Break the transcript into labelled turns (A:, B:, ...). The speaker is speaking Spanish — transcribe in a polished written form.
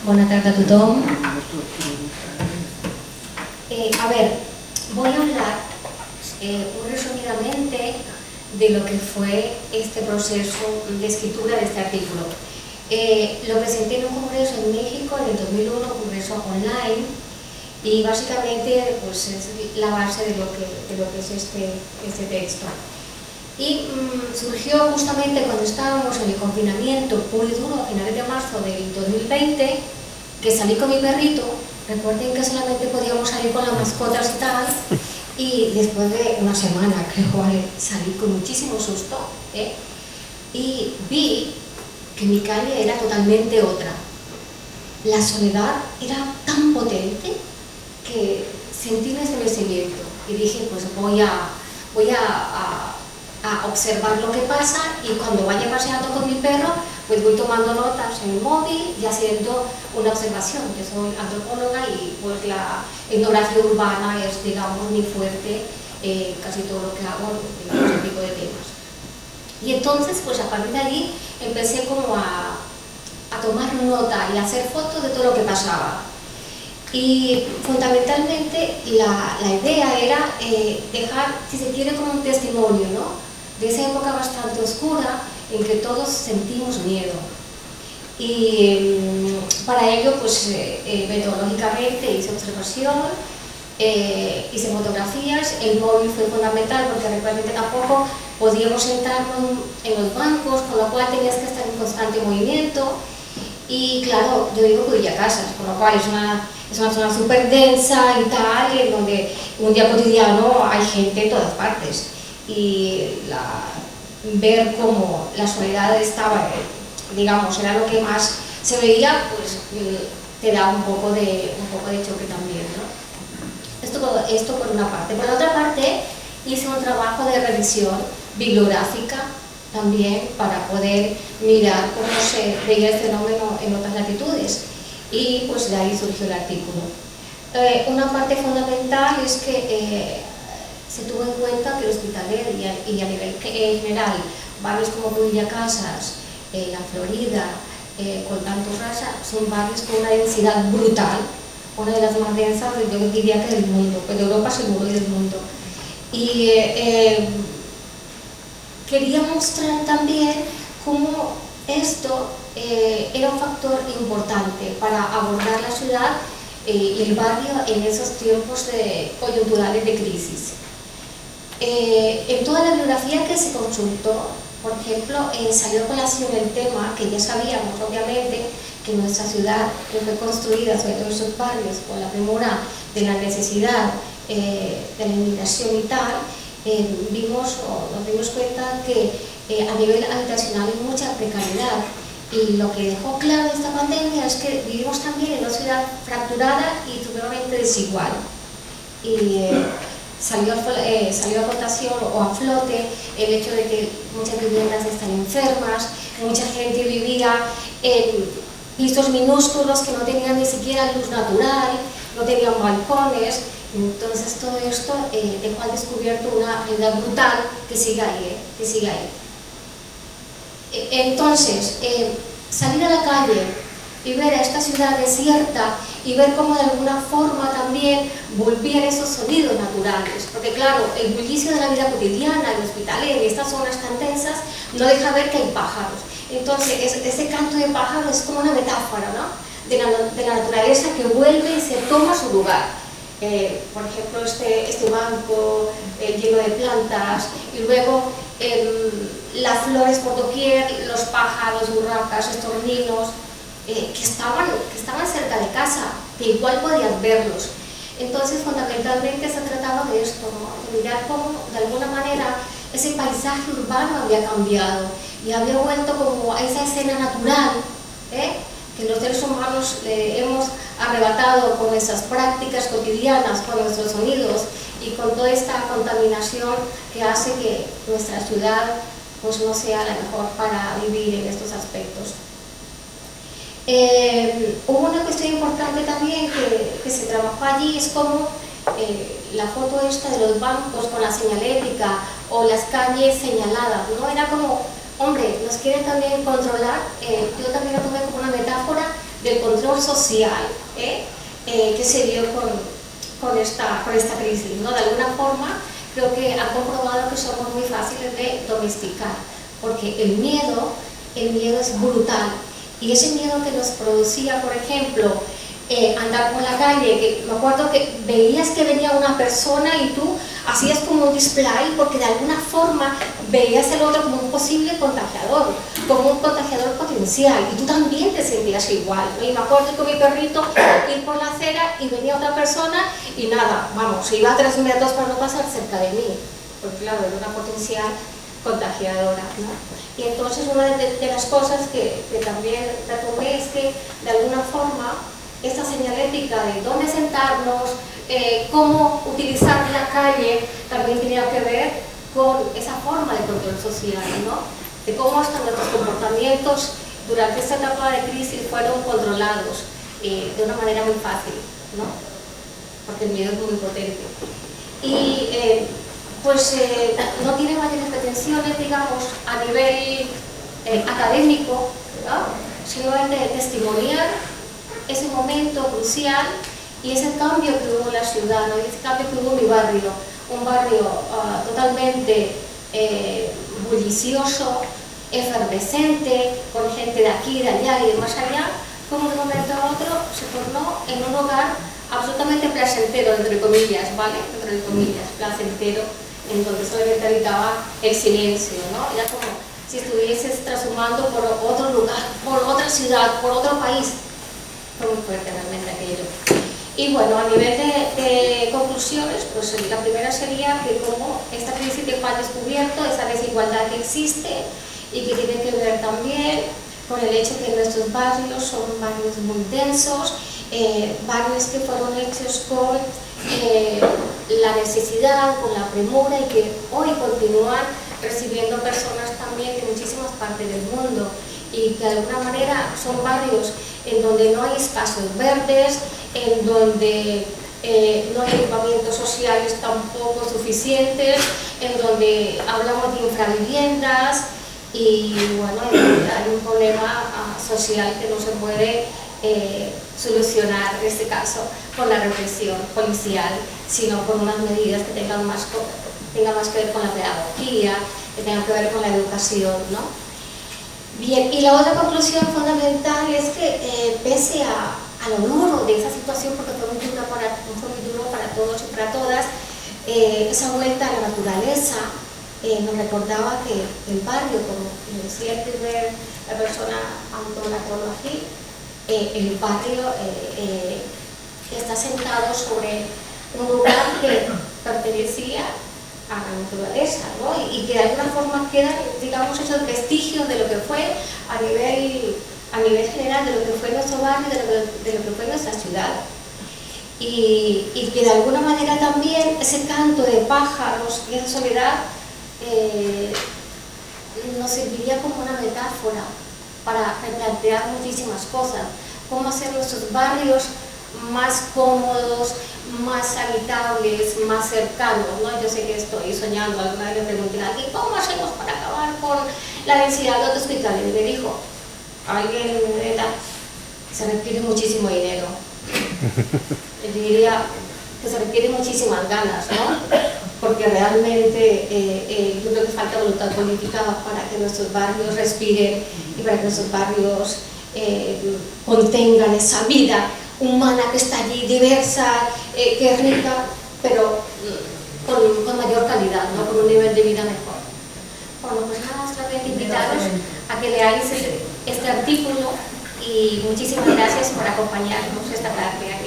A: Bona tarda a tothom. A ver, voy a hablar muy resumidamente de lo que fue este proceso de escritura de este artículo. Lo presenté en un congreso en México en el 2001, un congreso online, y básicamente pues, es la base de lo que es este texto. Y surgió justamente cuando estábamos en el confinamiento puro y duro a finales de marzo del 2020, que salí con mi perrito. Recuerden que solamente podíamos salir con las mascotas y tal, y después de una semana, creo, salí con muchísimo susto, y vi que mi calle era totalmente otra. La soledad era tan potente que sentí un estremecimiento y dije, pues voy a observar lo que pasa, y cuando vaya paseando con mi perro pues voy tomando notas en el móvil y haciendo una observación. Yo soy antropóloga y pues la etnografía urbana es, digamos, mi fuerte, casi todo lo que hago, digamos, ese tipo de temas. Y entonces pues a partir de allí empecé como a tomar nota y a hacer fotos de todo lo que pasaba. Y fundamentalmente la idea era dejar, si se quiere, como un testimonio, ¿no?, de esa época bastante oscura en que todos sentimos miedo. Y para ello, pues metodológicamente hice observación, hice fotografías. El móvil fue fundamental porque realmente tampoco podíamos sentarnos en los bancos, con lo cual tenías que estar en constante movimiento. Y claro, yo vivo en Villacasas, con lo cual es una zona súper densa y tal, en donde un día cotidiano hay gente en todas partes. Y ver cómo la soledad estaba, digamos, era lo que más se veía, pues te da un poco de choque también, ¿no? Esto por una parte. Por la otra parte, hice un trabajo de revisión bibliográfica también para poder mirar cómo se veía el fenómeno en otras latitudes, y pues de ahí surgió el artículo. Una parte fundamental es que se tuvo en cuenta que el Hospitalet y a nivel general, barrios como Villacasas, la Florida, con tantos razas, son barrios con una densidad brutal, una de las más densas, yo diría que del mundo, pero de Europa seguro y del mundo. Y quería mostrar también cómo esto era un factor importante para abordar la ciudad y el barrio en esos tiempos coyunturales de crisis. En toda la bibliografía que se consultó, por ejemplo, salió a colación el tema que ya sabíamos, obviamente, que nuestra ciudad, que fue construida, sobre todo en esos barrios, con la premura de la necesidad de la inmigración y tal, nos dimos cuenta que a nivel habitacional hay mucha precariedad, y lo que dejó claro esta pandemia es que vivimos también en una ciudad fracturada y supremamente desigual. Y salió a votación o a flote el hecho de que muchas viviendas están enfermas, mucha gente vivía en pisos minúsculos que no tenían ni siquiera luz natural, no tenían balcones. Entonces todo esto dejó al descubierto una realidad brutal que sigue ahí. Entonces, salir a la calle y ver a esta ciudad desierta y ver cómo de alguna forma también volvían esos sonidos naturales, porque claro, el bullicio de la vida cotidiana, el Hospitalet, en estas zonas tan tensas, no deja ver que hay pájaros. Entonces, ese canto de pájaros es como una metáfora, ¿no?, de la naturaleza que vuelve y se toma su lugar. Por ejemplo, este banco lleno de plantas, y luego las flores por doquier, los pájaros, urracas, estorninos, que estaban cerca de casa, que igual podías verlos. Entonces, fundamentalmente se trataba de esto, ¿no?, de mirar cómo, de alguna manera, ese paisaje urbano había cambiado y había vuelto como a esa escena natural, que los seres humanos hemos arrebatado con nuestras prácticas cotidianas, con nuestros sonidos y con toda esta contaminación que hace que nuestra ciudad pues no sea la mejor para vivir en estos aspectos. Hubo una cuestión importante también que se trabajó allí, es como la foto esta de los bancos con la señalética o las calles señaladas, ¿no? Era como, hombre, nos quieren también controlar. Yo también lo tomé como una metáfora del control social que se dio con esta crisis, ¿no? De alguna forma creo que han comprobado que somos muy fáciles de domesticar, porque el miedo es brutal, y ese miedo que nos producía, por ejemplo, andar por la calle, que me acuerdo que veías que venía una persona y tú hacías como un display porque de alguna forma veías al otro como un posible contagiador, como un contagiador potencial, y tú también te sentías igual, ¿no? Y me acuerdo con mi perrito ir por la acera y venía otra persona y nada, vamos, iba a 3 metros para no pasar cerca de mí, porque claro, era una potencial contagiadora, ¿no? Y entonces una de las cosas que también retomé es que de alguna forma esta señalética de dónde sentarnos, cómo utilizar la calle, también tenía que ver con esa forma de control social, ¿no? De cómo hasta nuestros comportamientos durante esta etapa de crisis fueron controlados de una manera muy fácil, ¿no? Porque el miedo es muy potente. Y no tiene mayores pretensiones, digamos, a nivel académico, ¿no? Sino el de testimoniar ese momento crucial y ese cambio que hubo en la ciudad, ¿no? Y ese cambio que hubo en mi barrio, un barrio totalmente bullicioso, efervescente, con gente de aquí, de allá y de más allá, como de un momento a otro se tornó en un hogar absolutamente placentero, entre comillas, ¿vale? Entre comillas, placentero, en donde solamente habitaba el silencio, ¿no? Era como si estuvieses trashumando por otro lugar, por otra ciudad, por otro país. Fue muy fuerte realmente aquello. Y bueno, a nivel de conclusiones, pues la primera sería que como esta crisis de paz descubierto, esa desigualdad que existe y que tiene que ver también con el hecho que nuestros barrios son barrios muy densos, barrios que fueron hechos con la necesidad, con la premura y que hoy continúan recibiendo personas también de muchísimas partes del mundo, y que de alguna manera son barrios en donde no hay espacios verdes, en donde no hay equipamientos sociales tampoco suficientes, en donde hablamos de infraviviendas y bueno, hay un problema social que no se puede solucionar en este caso con la represión policial, sino con unas medidas que tengan más que ver con la pedagogía, que tengan que ver con la educación, ¿no? Bien, y la otra conclusión fundamental es que pese a lo duro de esa situación, porque fue muy duro para todos y para todas, esa vuelta a la naturaleza nos recordaba que el barrio, como decía la persona Anton aquí, el barrio está sentado sobre un lugar que pertenecía a la naturaleza, ¿no? Y que de alguna forma quedan, digamos, esos vestigios de lo que fue a nivel general, de lo que fue nuestro barrio, de lo que fue nuestra ciudad. Y que de alguna manera también ese canto de pájaros y esa soledad nos serviría como una metáfora para replantear muchísimas cosas, cómo hacer nuestros barrios más cómodos, más habitables, más cercanos, ¿no? Yo sé que estoy soñando, alguna vez le pregunté a alguien, ¿cómo hacemos para acabar con la densidad de los hospitales? Y me dijo, alguien se requiere muchísimo dinero. Yo diría que se requieren muchísimas ganas, ¿no? Porque realmente yo creo que falta voluntad política para que nuestros barrios respiren y para que nuestros barrios contengan esa vida humana que está allí, diversa, que es rica, pero con mayor calidad, ¿no? Con un nivel de vida mejor. Bueno, pues nada, solamente invitaros a que leáis este artículo y muchísimas gracias por acompañarnos esta tarde.